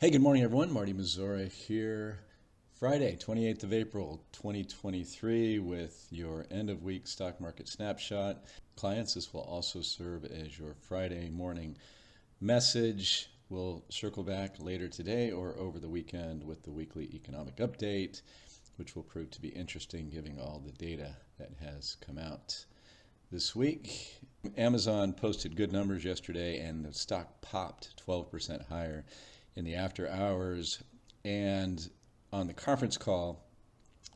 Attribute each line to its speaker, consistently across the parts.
Speaker 1: Hey, good morning, everyone. Marty Mazzora here. Friday, 28th of April, 2023, with your end of week stock market snapshot. Clients, this will also serve as your Friday morning message. We'll circle back later today or over the weekend with the weekly economic update, which will prove to be interesting given all the data that has come out this week. Amazon posted good numbers yesterday and the stock popped 12% higher in the after hours, and on the conference call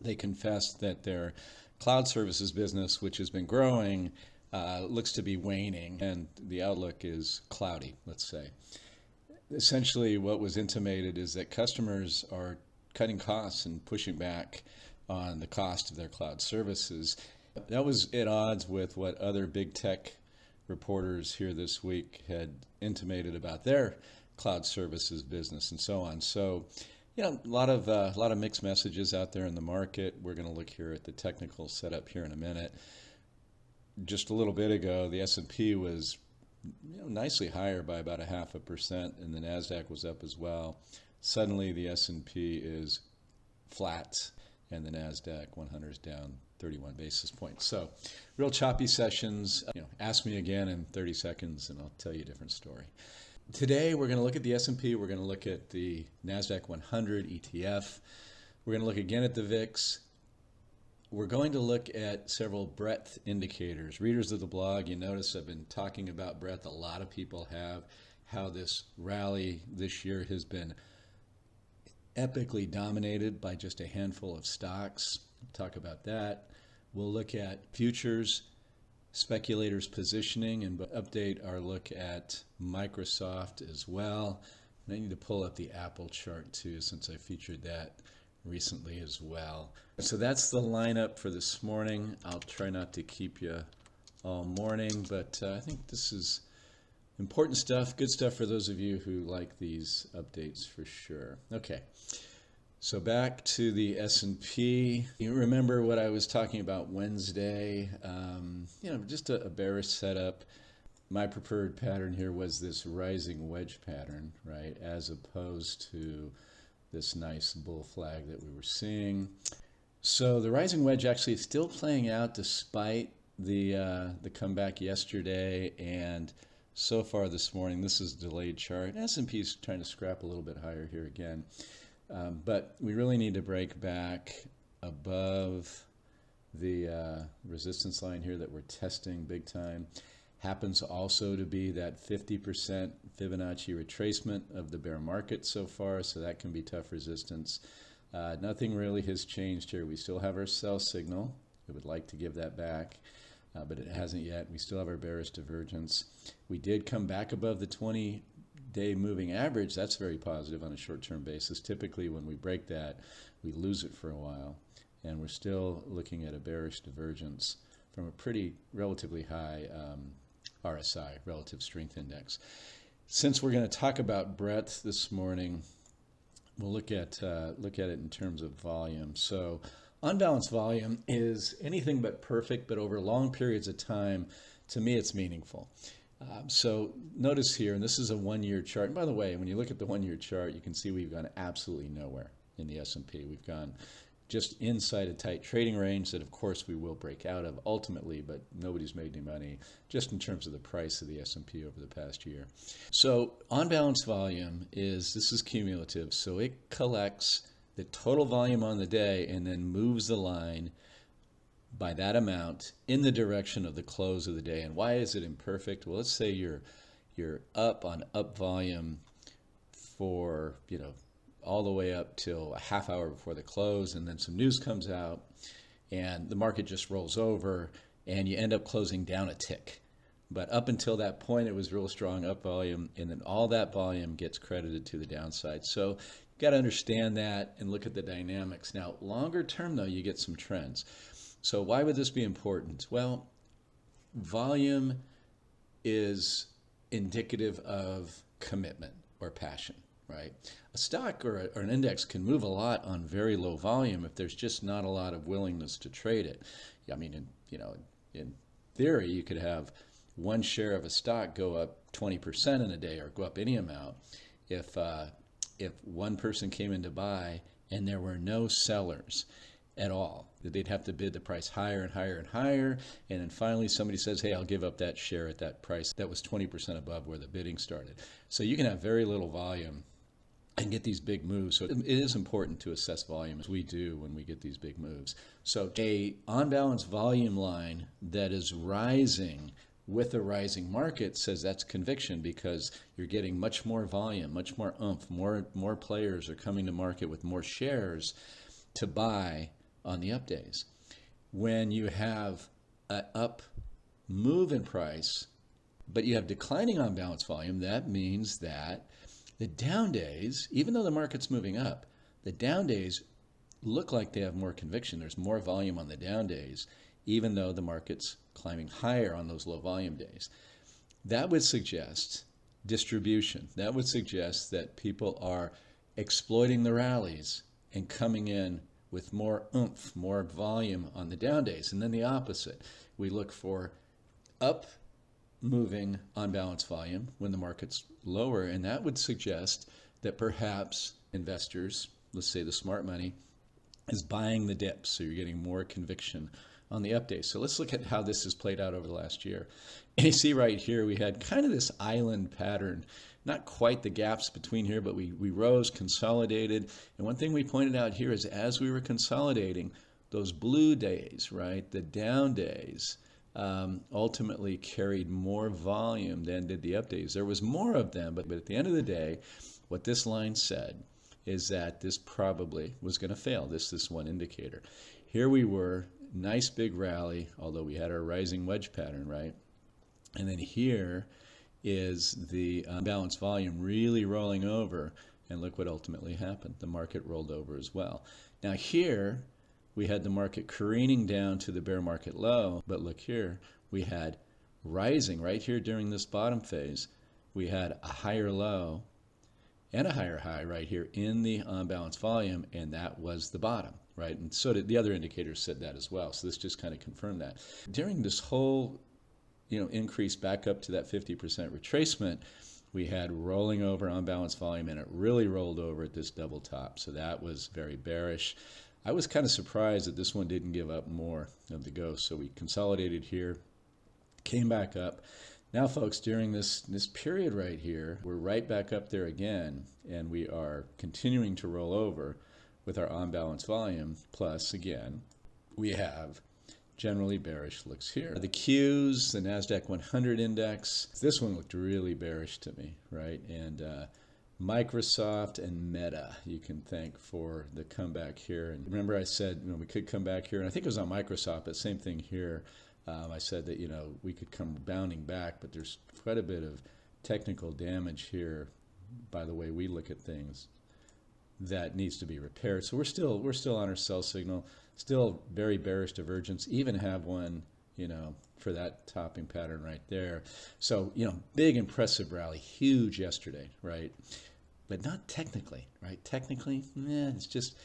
Speaker 1: they confessed that their cloud services business, which has been growing, looks to be waning, and the outlook is cloudy, let's say. Essentially what was intimated is that customers are cutting costs and pushing back on the cost of their cloud services. That was at odds with what other big tech reporters here this week had intimated about their cloud services business and so on. So, a lot of mixed messages out there in the market. We're going to look here at the technical setup here in a minute. Just a little bit ago, the S&P was nicely higher by about 0.5%, and the Nasdaq was up as well. Suddenly, the S&P is flat, and the Nasdaq 100 is down 31 basis points. So, real choppy sessions. Ask me again in 30 seconds, and I'll tell you a different story. Today, we're going to look at the S&P. We're going to look at the Nasdaq 100 ETF. We're going to look again at the VIX. We're going to look at several breadth indicators. Readers of the blog, you notice I've been talking about breadth. A lot of people have. How this rally this year has been epically dominated by just a handful of stocks. We'll talk about that. We'll look at futures, speculators positioning, and update our look at Microsoft as well. And I need to pull up the Apple chart too, since I featured that recently as well. So that's the lineup for this morning. I'll try not to keep you all morning, but I think this is important stuff, good stuff for those of you who like these updates for sure. Okay. So back to the S&P. You remember what I was talking about Wednesday? Just a bearish setup. My preferred pattern here was this rising wedge pattern, right, as opposed to this nice bull flag that we were seeing. So the rising wedge actually is still playing out despite the comeback yesterday, and so far this morning, this is a delayed chart. S&P is trying to scrap a little bit higher here again. But we really need to break back above the resistance line here that we're testing big time. Happens also to be that 50% Fibonacci retracement of the bear market so far, so that can be tough resistance. Nothing really has changed here. We still have our sell signal. We would like to give that back, but it hasn't yet. We still have our bearish divergence. We did come back above the 20-day moving average. That's very positive on a short-term basis. Typically when we break that, we lose it for a while, and we're still looking at a bearish divergence from a pretty relatively high RSI, relative strength index. Since we're going to talk about breadth this morning, we'll look at it in terms of volume. So unbalanced volume is anything but perfect, but over long periods of time, to me, it's meaningful. So notice here, and this is a one-year chart. And by the way, when you look at the one-year chart, you can see we've gone absolutely nowhere in the S&P. We've gone just inside a tight trading range that, of course, we will break out of ultimately, but nobody's made any money just in terms of the price of the S&P over the past year. So on-balance volume this is cumulative. So it collects the total volume on the day and then moves the line by that amount in the direction of the close of the day. And why is it imperfect? Well, let's say you're up on up volume for, all the way up till a half hour before the close, and then some news comes out and the market just rolls over and you end up closing down a tick. But up until that point, it was real strong up volume, and then all that volume gets credited to the downside. So you've got to understand that and look at the dynamics. Now, longer term, though, you get some trends. So why would this be important? Well, volume is indicative of commitment or passion, right? A stock or an index can move a lot on very low volume if there's just not a lot of willingness to trade it. I mean, in theory, you could have one share of a stock go up 20% in a day or go up any amount if if one person came in to buy and there were no sellers at all, that they'd have to bid the price higher and higher and higher, and then finally somebody says, hey, I'll give up that share at that price that was 20% above where the bidding started. So you can have very little volume and get these big moves. So it is important to assess volume, as we do when we get these big moves. So a on-balance volume line that is rising with a rising market says that's conviction, because you're getting much more volume, much more oomph, more players are coming to market with more shares to buy on the up days. When you have an up move in price, but you have declining on-balance volume, that means that the down days, even though the market's moving up, the down days look like they have more conviction. There's more volume on the down days, even though the market's climbing higher on those low volume days. That would suggest distribution. That would suggest that people are exploiting the rallies and coming in with more oomph, more volume on the down days. And then the opposite. We look for up moving on balance volume when the market's lower, and that would suggest that perhaps investors, let's say the smart money, is buying the dips, so you're getting more conviction on the up days. So let's look at how this has played out over the last year. And you see right here we had kind of this island pattern, not quite the gaps between here, but we rose, consolidated, and one thing we pointed out here is as we were consolidating, those blue days, right, the down days, ultimately carried more volume than did the up days. There was more of them, but at the end of the day, what this line said is that this probably was going to fail, this one indicator. Here we were, nice big rally, although we had our rising wedge pattern, right? And then here is the unbalanced volume really rolling over, and look what ultimately happened. The market rolled over as well. Now here, we had the market careening down to the bear market low, but look here, we had rising right here during this bottom phase. We had a higher low and a higher high right here in the unbalanced volume, and that was the bottom, right? And so did the other indicators said that as well. So this just kind of confirmed that. During this whole, increase back up to that 50% retracement, we had rolling over unbalanced volume, and it really rolled over at this double top. So that was very bearish. I was kind of surprised that this one didn't give up more of the ghost. So we consolidated here, came back up. Now, folks, during this period right here, we're right back up there again, and we are continuing to roll over with our on-balance volume. Plus, again, we have generally bearish looks here. The Qs, the NASDAQ 100 index, this one looked really bearish to me, right? And Microsoft and Meta, you can thank for the comeback here. And remember I said, we could come back here, and I think it was on Microsoft, but same thing here. I said that, we could come bounding back, but there's quite a bit of technical damage here by the way we look at things that needs to be repaired. So we're still on our sell signal, still very bearish divergence, even have one, for that topping pattern right there. So, big impressive rally, huge yesterday, right? But not technically, right? Technically, it's just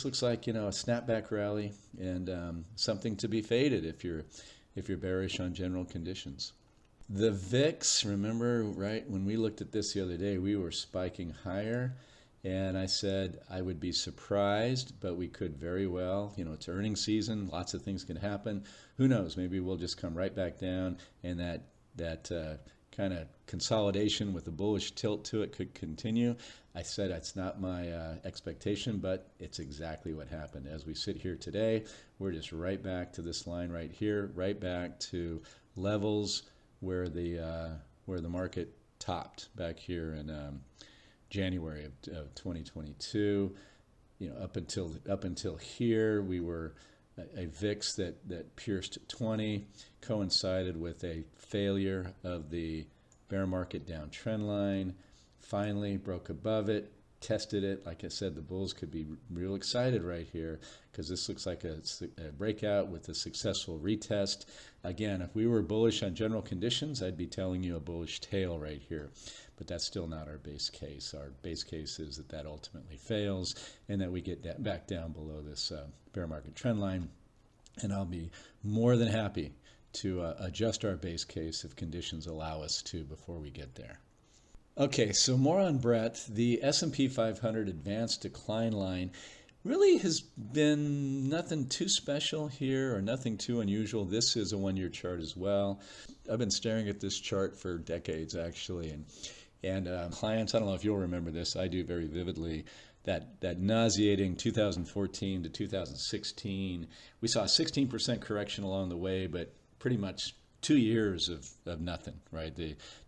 Speaker 1: looks like, a snapback rally and something to be faded if you're bearish on general conditions. The VIX, remember, right, when we looked at this the other day, we were spiking higher, and I said I would be surprised, but we could very well, it's earnings season, lots of things can happen. Who knows, maybe we'll just come right back down, and that kind of consolidation with a bullish tilt to it could continue. I said that's not my expectation, but it's exactly what happened. As we sit here today, we're just right back to this line right here, right back to levels where the market topped back here in January of 2022. Up until here, we were a VIX that pierced 20, coincided with a failure of the bear market downtrend line, finally broke above it, tested it. Like I said, the bulls could be real excited right here because this looks like a breakout with a successful retest. Again, if we were bullish on general conditions, I'd be telling you a bullish tail right here. But that's still not our base case. Our base case is that ultimately fails and that we get back down below this bear market trend line. And I'll be more than happy to adjust our base case if conditions allow us to before we get there. Okay, so more on breadth. The S&P 500 advanced decline line really has been nothing too special here or nothing too unusual. This is a one-year chart as well. I've been staring at this chart for decades actually, and clients, I don't know if you'll remember this, I do very vividly, that nauseating 2014 to 2016. We saw a 16% correction along the way, but pretty much 2 years of nothing, right?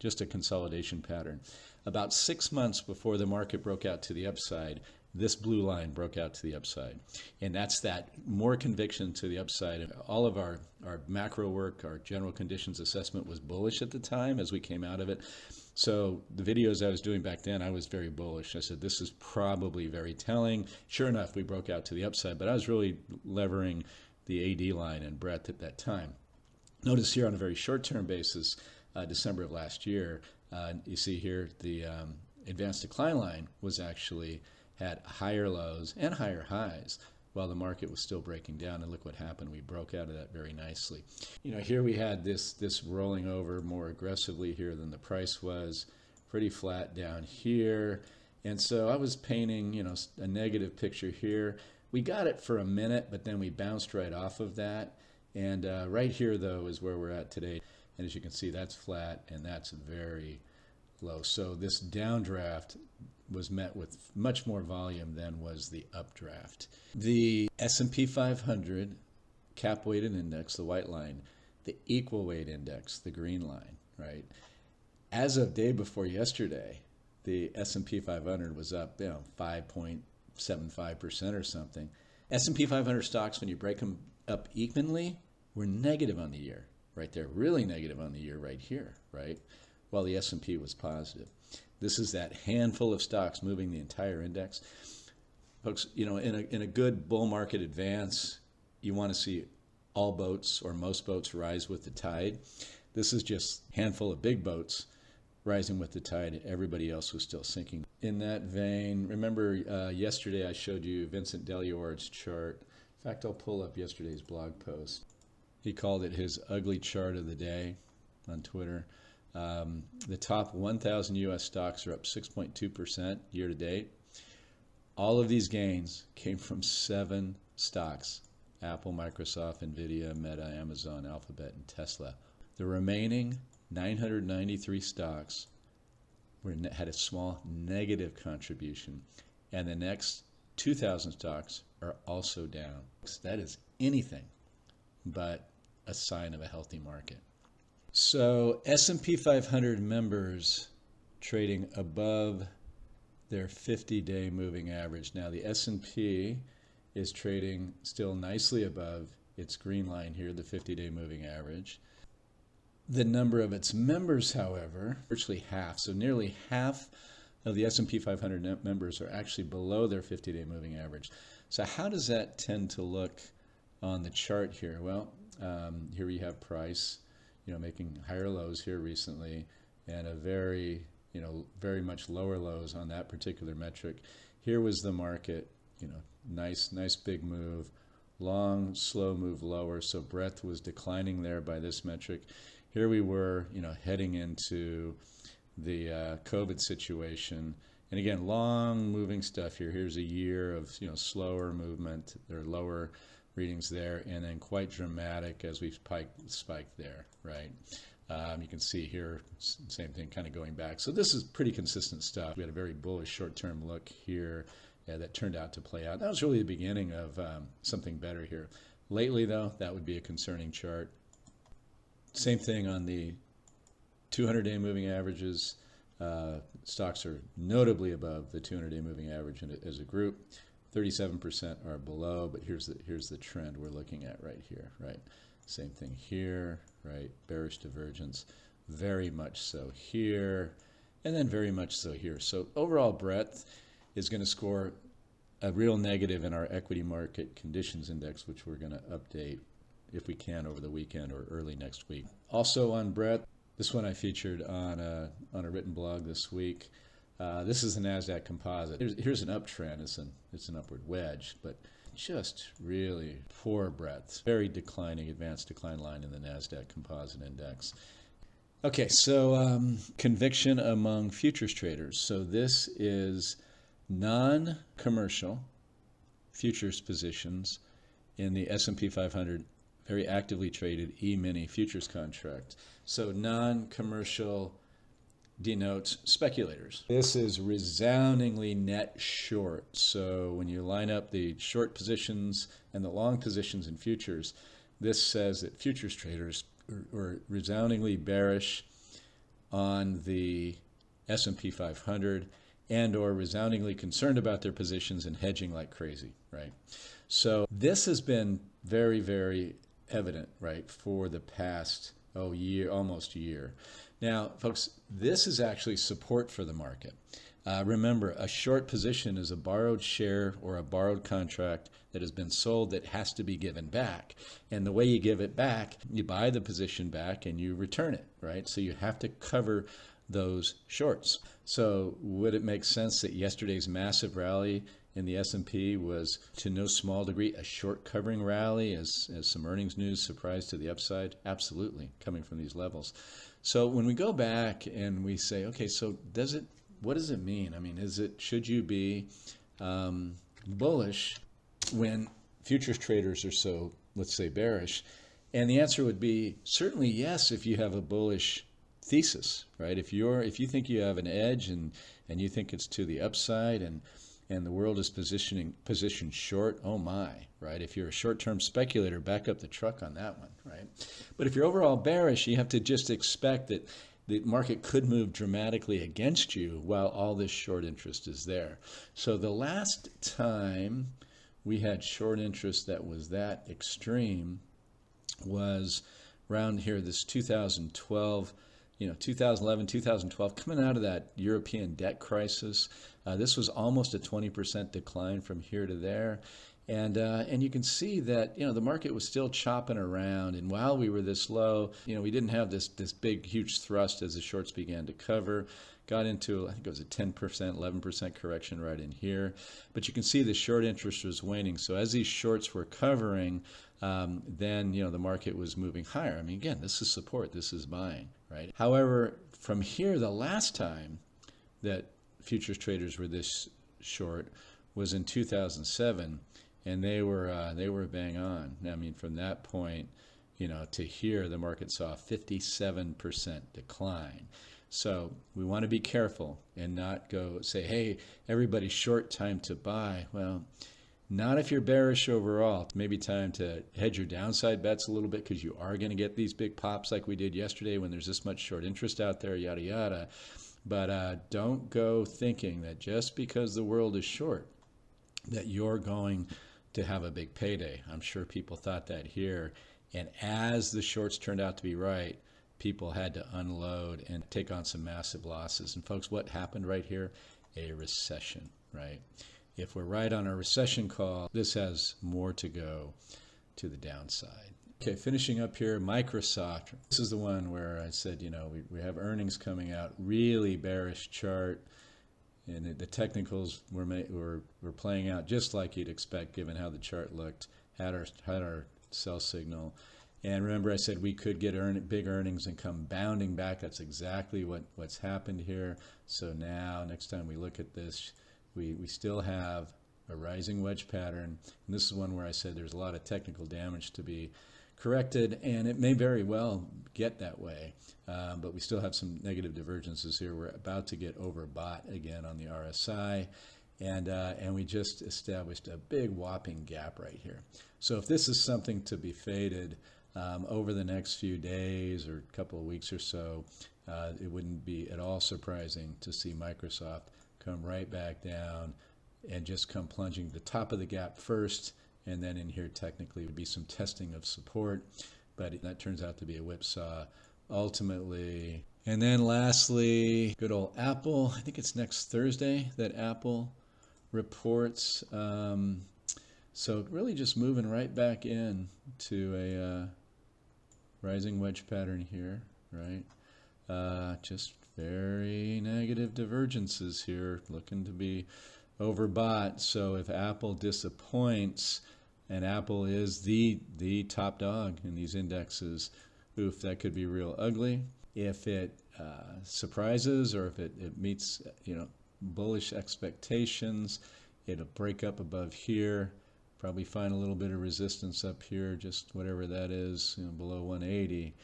Speaker 1: Just a consolidation pattern. About 6 months before the market broke out to the upside, this blue line broke out to the upside. And that's that more conviction to the upside. All of our macro work, our general conditions assessment was bullish at the time as we came out of it. So the videos I was doing back then, I was very bullish. I said, this is probably very telling. Sure enough, we broke out to the upside, but I was really levering the AD line and breadth at that time. Notice here on a very short-term basis, December of last year, you see here the advanced decline line was actually had higher lows and higher highs while the market was still breaking down. And look what happened. We broke out of that very nicely. You know, here we had this rolling over more aggressively here than the price was, pretty flat down here. And so I was painting, you know, a negative picture here. We got it for a minute, but then we bounced right off of that. And right here, though, is where we're at today. And as you can see, that's flat and that's very low. So this downdraft was met with much more volume than was the updraft. The S&P 500 cap weighted index, the white line, the equal weight index, the green line, right? As of day before yesterday, the S&P 500 was up, 5.75% or something. S&P 500 stocks, when you break them up evenly, were negative on the year, right there, really negative on the year right here, right? While the S&P was positive. This is that handful of stocks moving the entire index. Folks, you know, in a good bull market advance, you want to see all boats or most boats rise with the tide. This is just a handful of big boats rising with the tide. Everybody else was still sinking. In that vein, remember yesterday I showed you Vincent Deluord's chart. In fact, I'll pull up yesterday's blog post. He called it his ugly chart of the day on Twitter. The top 1,000 U.S. stocks are up 6.2% year to date. All of these gains came from 7 stocks: Apple, Microsoft, Nvidia, Meta, Amazon, Alphabet, and Tesla. The remaining 993 stocks had a small negative contribution, and the next 2,000 stocks are also down. That is anything but a sign of a healthy market. So S&P 500 members trading above their 50-day moving average. Now the S&P is trading still nicely above its green line here, the 50-day moving average. The number of its members, however, virtually half, so nearly half of the S&P 500 members are actually below their 50-day moving average. So how does that tend to look on the chart here? Well, here we have price, you know, making higher lows here recently, and a very much lower lows on that particular metric. Here was the market, you know, nice big move, long, slow move lower. So breadth was declining there by this metric. Here we were, you know, heading into the COVID situation. And again, long moving stuff here. Here's a year of, you know, slower movement. There are lower readings there, and then quite dramatic as we spiked there, right? You can see here, same thing kind of going back. So this is pretty consistent stuff. We had a very bullish short-term look here that turned out to play out. That was really the beginning of something better here. Lately, though, that would be a concerning chart. Same thing on the 200-day moving averages. Stocks are notably above the 200-day moving average as a group. 37% are below, but here's the trend we're looking at right here, right? Same thing here, right? Bearish divergence, very much so here, and then very much so here. So overall breadth is going to score a real negative in our equity market conditions index, which we're going to update if we can over the weekend or early next week. Also on breadth, this one I featured on a written blog this week. This is the NASDAQ composite. Here's an uptrend. It's an upward wedge, but just really poor breadth. Very declining, advanced decline line in the NASDAQ composite index. Okay, so conviction among futures traders. So this is non-commercial futures positions in the S&P 500 very actively traded E-mini futures contract. So non-commercial denotes speculators. This is resoundingly net short. So when you line up the short positions and the long positions in futures, this says that futures traders are resoundingly bearish on the S&P 500 and or resoundingly concerned about their positions and hedging like crazy, right? So this has been very, very evident, right, for the past year, almost year. Now, folks, this is actually support for the market. Remember, a short position is a borrowed share or a borrowed contract that has been sold that has to be given back. And the way you give it back, you buy the position back and you return it, right? So you have to cover those shorts. So would it make sense that yesterday's massive rally in the S&P was to no small degree a short covering rally as some earnings news surprised to the upside? Absolutely, coming from these levels. So when we go back and we say, okay, so what does it mean? I mean, should you be bullish when futures traders are so, let's say, bearish? And the answer would be certainly yes if you have a bullish thesis, right? If you think you have an edge and you think it's to the upside and the world is positioned short, oh my, right? If you're a short-term speculator, back up the truck on that one, right? But if you're overall bearish, you have to just expect that the market could move dramatically against you while all this short interest is there. So the last time we had short interest that was that extreme was around here, this 2012, 2011, 2012, coming out of that European debt crisis. This was almost a 20% decline from here to there. And you can see that, the market was still chopping around. And while we were this low, we didn't have this big, huge thrust as the shorts began to cover. Got into, I think it was a 10%, 11% correction right in here. But you can see the short interest was waning. So as these shorts were covering, then, the market was moving higher. I mean, again, this is support. This is buying, right? However, from here, the last time that futures traders were this short was in 2007, and they were bang on. I mean, from that point, to here, the market saw a 57% decline. So we want to be careful and not go say, hey, everybody's short, time to buy. Well, not if you're bearish overall. Maybe time to hedge your downside bets a little bit because you are going to get these big pops like we did yesterday when there's this much short interest out there, yada, yada. But don't go thinking that just because the world is short that you're going to have a big payday. I'm sure people thought that here. And as the shorts turned out to be right, people had to unload and take on some massive losses. And folks, what happened right here? A recession, right? If we're right on our recession call, this has more to go to the downside. Okay, finishing up here, Microsoft. This is the one where I said, we have earnings coming out, really bearish chart, and the technicals were playing out just like you'd expect given how the chart looked, had our sell signal. And remember I said we could get big earnings and come bounding back. That's exactly what's happened here. So now, next time we look at this, we still have a rising wedge pattern. And this is one where I said there's a lot of technical damage to be corrected, and it may very well get that way. But we still have some negative divergences here. We're about to get overbought again on the RSI. And we just established a big whopping gap right here. So if this is something to be faded over the next few days or couple of weeks or so, it wouldn't be at all surprising to see Microsoft come right back down and just come plunging to the top of the gap first, and then in here technically would be some testing of support, but that turns out to be a whipsaw ultimately. And then lastly, good old Apple. I think it's next Thursday that Apple reports. So really just moving right back in to a rising wedge pattern here, right? Just very negative divergences here, looking to be overbought. So if Apple disappoints, and Apple is the top dog in these indexes, oof, that could be real ugly. If it surprises or if it meets, bullish expectations, it'll break up above here, probably find a little bit of resistance up here, just whatever that is, below 180.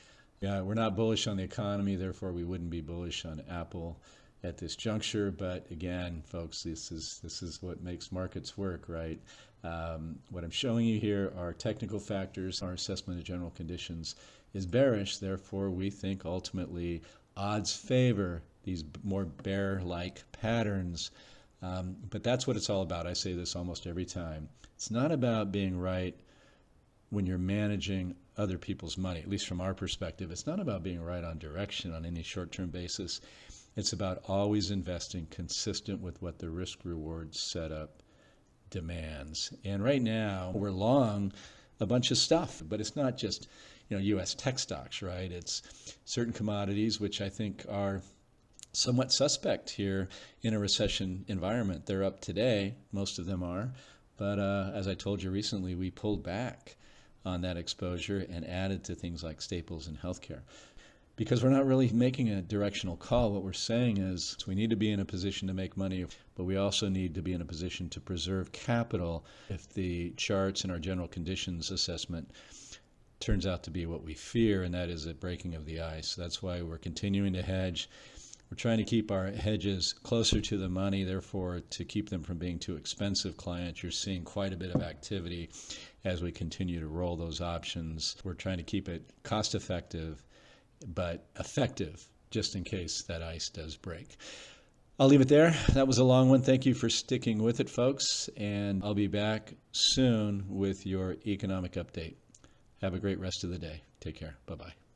Speaker 1: Yeah, we're not bullish on the economy, therefore we wouldn't be bullish on Apple at this juncture. But again, folks, this is what makes markets work, right? What I'm showing you here are technical factors. Our assessment of general conditions is bearish, therefore we think ultimately odds favor these more bear-like patterns. But that's what it's all about. I say this almost every time. It's not about being right when you're managing other people's money, at least from our perspective. It's not about being right on direction on any short-term basis. It's about always investing consistent with what the risk-reward setup demands. And right now, we're long a bunch of stuff, but it's not just U.S. tech stocks, right? It's certain commodities, which I think are somewhat suspect here in a recession environment. They're up today, most of them are, but as I told you recently, we pulled back on that exposure and added to things like staples and healthcare. Because we're not really making a directional call. What we're saying is we need to be in a position to make money, but we also need to be in a position to preserve capital if the charts and our general conditions assessment turns out to be what we fear, and that is a breaking of the ice. That's why we're continuing to hedge. We're trying to keep our hedges closer to the money, therefore to keep them from being too expensive. Clients, you're seeing quite a bit of activity as we continue to roll those options. We're trying to keep it cost effective but effective, just in case that ice does break. I'll leave it there. That was a long one. Thank you for sticking with it, folks, and I'll be back soon with your economic update. Have a great rest of the day. Take care. Bye-bye.